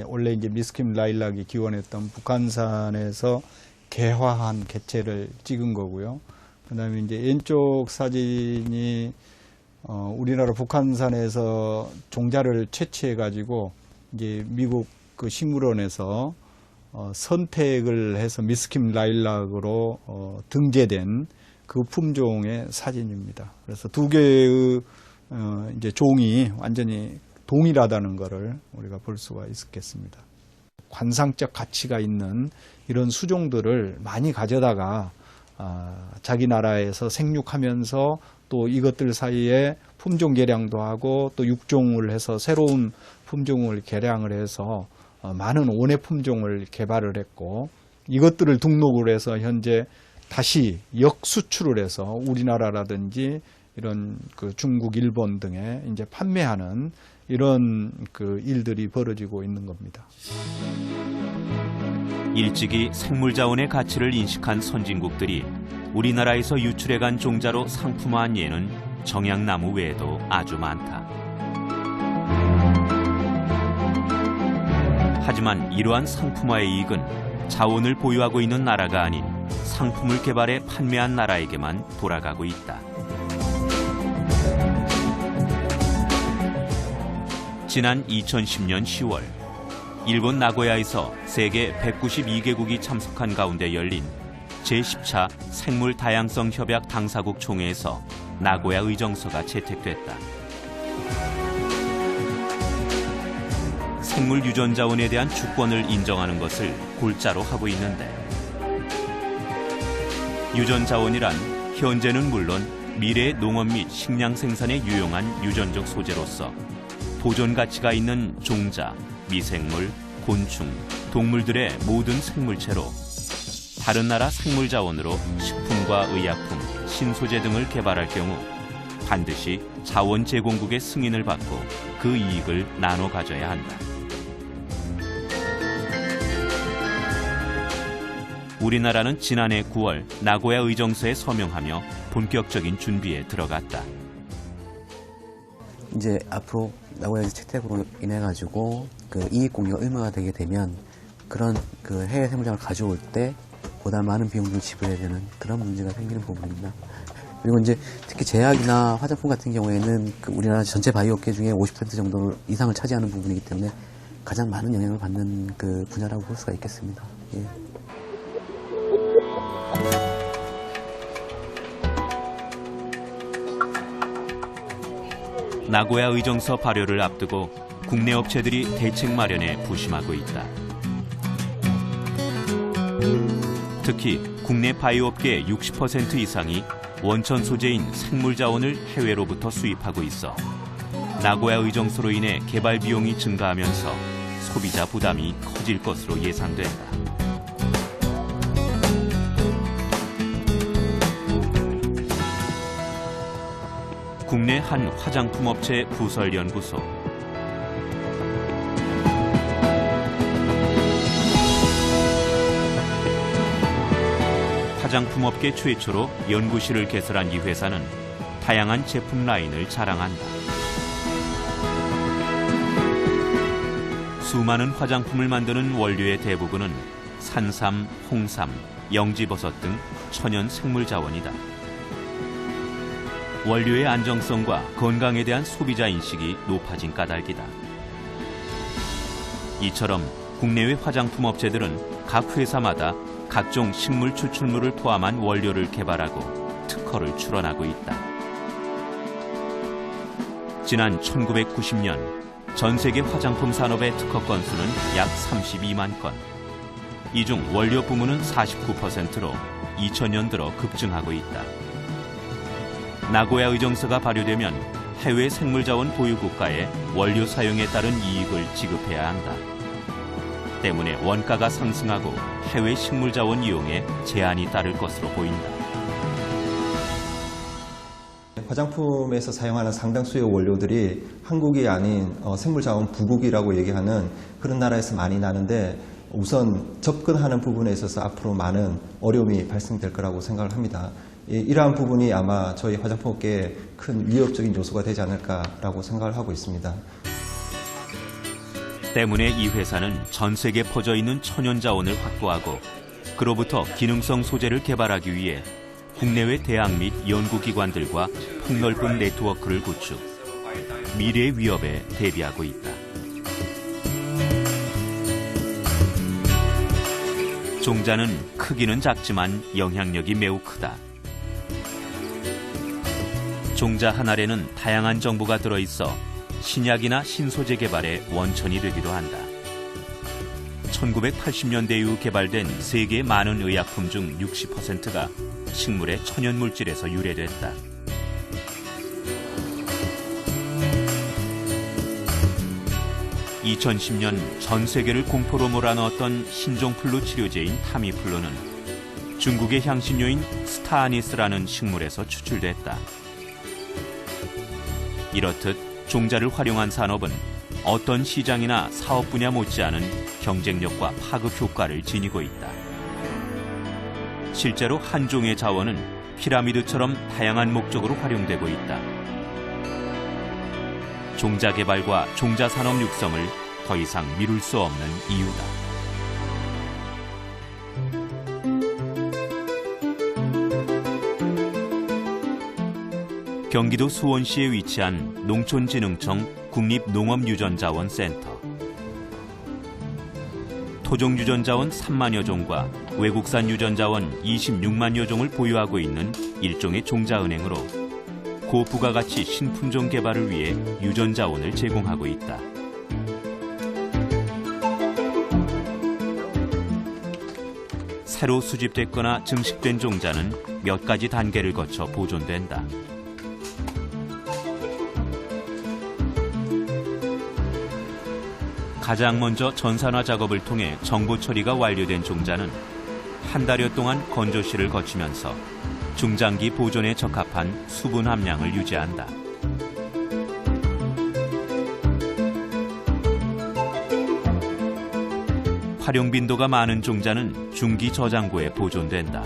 원래 이제 미스킴 라일락이 기원했던 북한산에서 개화한 개체를 찍은 거고요. 그다음에 이제 왼쪽 사진이 우리나라 북한산에서 종자를 채취해 가지고 이제 미국 그 식물원에서 선택을 해서 미스킴 라일락으로 등재된 그 품종의 사진입니다. 그래서 두 개의 이제 종이 완전히 동일하다는 것을 우리가 볼 수가 있겠습니다. 관상적 가치가 있는 이런 수종들을 많이 가져다가 자기 나라에서 생육하면서 또 이것들 사이에 품종 개량도 하고 또 육종을 해서 새로운 품종을 개량을 해서 많은 원예 품종을 개발을 했고 이것들을 등록을 해서 현재 다시 역수출을 해서 우리나라라든지 이런 그 중국, 일본 등에 이제 판매하는 이런 그 일들이 벌어지고 있는 겁니다. 일찍이 생물자원의 가치를 인식한 선진국들이 우리나라에서 유출해간 종자로 상품화한 예는 정약나무 외에도 아주 많다. 하지만 이러한 상품화의 이익은 자원을 보유하고 있는 나라가 아닌 상품을 개발해 판매한 나라에게만 돌아가고 있다. 지난 2010년 10월 일본 나고야에서 세계 192개국이 참석한 가운데 열린 제10차 생물 다양성 협약 당사국 총회에서 나고야 의정서가 채택됐다. 생물 유전자원에 대한 주권을 인정하는 것을 골자로 하고 있는데 유전자원이란 현재는 물론 미래의 농업 및 식량 생산에 유용한 유전적 소재로서 보존 가치가 있는 종자, 미생물, 곤충, 동물들의 모든 생물체로 다른 나라 생물자원으로 식품과 의약품, 신소재 등을 개발할 경우 반드시 자원 제공국의 승인을 받고 그 이익을 나눠 가져야 한다. 우리나라는 지난해 9월 나고야 의정서에 서명하며 본격적인 준비에 들어갔다. 이제 앞으로 나고야 채택으로 인해 가지고 그 이익 공유가 의무화 되게 되면 그런 그 해외 생물장을 가져올 때 보다 많은 비용을 지불해야 되는 그런 문제가 생기는 부분입니다. 그리고 이제 특히 제약이나 화장품 같은 경우에는 그 우리나라 전체 바이오업계 중에 50% 정도 이상을 차지하는 부분이기 때문에 가장 많은 영향을 받는 그 분야라고 볼 수가 있겠습니다. 예. 나고야 의정서 발효를 앞두고 국내 업체들이 대책 마련에 부심하고 있다. 특히 국내 바이오업계의 60% 이상이 원천 소재인 생물 자원을 해외로부터 수입하고 있어 나고야 의정서로 인해 개발 비용이 증가하면서 소비자 부담이 커질 것으로 예상된다. 국내 한 화장품 업체 부설연구소. 화장품 업계 최초로 연구실을 개설한 이 회사는 다양한 제품 라인을 자랑한다. 수많은 화장품을 만드는 원료의 대부분은 산삼, 홍삼, 영지버섯 등 천연 생물 자원이다. 원료의 안정성과 건강에 대한 소비자 인식이 높아진 까닭이다. 이처럼 국내외 화장품 업체들은 각 회사마다 각종 식물 추출물을 포함한 원료를 개발하고 특허를 출원하고 있다. 지난 1990년 전 세계 화장품 산업의 특허 건수는 약 32만 건. 이 중 원료 부문은 49%로 2000년 들어 급증하고 있다. 나고야 의정서가 발효되면 해외 생물자원 보유 국가에 원료 사용에 따른 이익을 지급해야 한다. 때문에 원가가 상승하고 해외 식물자원 이용에 제한이 따를 것으로 보인다. 화장품에서 사용하는 상당수의 원료들이 한국이 아닌 생물자원 부국이라고 얘기하는 그런 나라에서 많이 나는데 우선 접근하는 부분에 있어서 앞으로 많은 어려움이 발생될 거라고 생각을 합니다. 이러한 부분이 아마 저희 화장품업계에 큰 위협적인 요소가 되지 않을까라고 생각을 하고 있습니다. 때문에 이 회사는 전 세계에 퍼져 있는 천연 자원을 확보하고 그로부터 기능성 소재를 개발하기 위해 국내외 대학 및 연구기관들과 폭넓은 네트워크를 구축, 미래의 위협에 대비하고 있다. 종자는 크기는 작지만 영향력이 매우 크다. 종자 한 알에는 다양한 정보가 들어있어 신약이나 신소재 개발의 원천이 되기도 한다. 1980년대 이후 개발된 세계의 많은 의약품 중 60%가 식물의 천연물질에서 유래됐다. 2010년 전 세계를 공포로 몰아넣었던 신종플루 치료제인 타미플루는 중국의 향신료인 스타아니스라는 식물에서 추출됐다. 이렇듯 종자를 활용한 산업은 어떤 시장이나 사업 분야 못지않은 경쟁력과 파급 효과를 지니고 있다. 실제로 한 종의 자원은 피라미드처럼 다양한 목적으로 활용되고 있다. 종자 개발과 종자 산업 육성을 더 이상 미룰 수 없는 이유다. 경기도 수원시에 위치한 농촌진흥청 국립농업유전자원센터. 토종 유전자원 3만여 종과 외국산 유전자원 26만여 종을 보유하고 있는 일종의 종자은행으로 고부가가치 신품종 개발을 위해 유전자원을 제공하고 있다. 새로 수집됐거나 증식된 종자는 몇 가지 단계를 거쳐 보존된다. 가장 먼저 전산화 작업을 통해 정보 처리가 완료된 종자는 한 달여 동안 건조실을 거치면서 중장기 보존에 적합한 수분 함량을 유지한다. 활용 빈도가 많은 종자는 중기 저장고에 보존된다.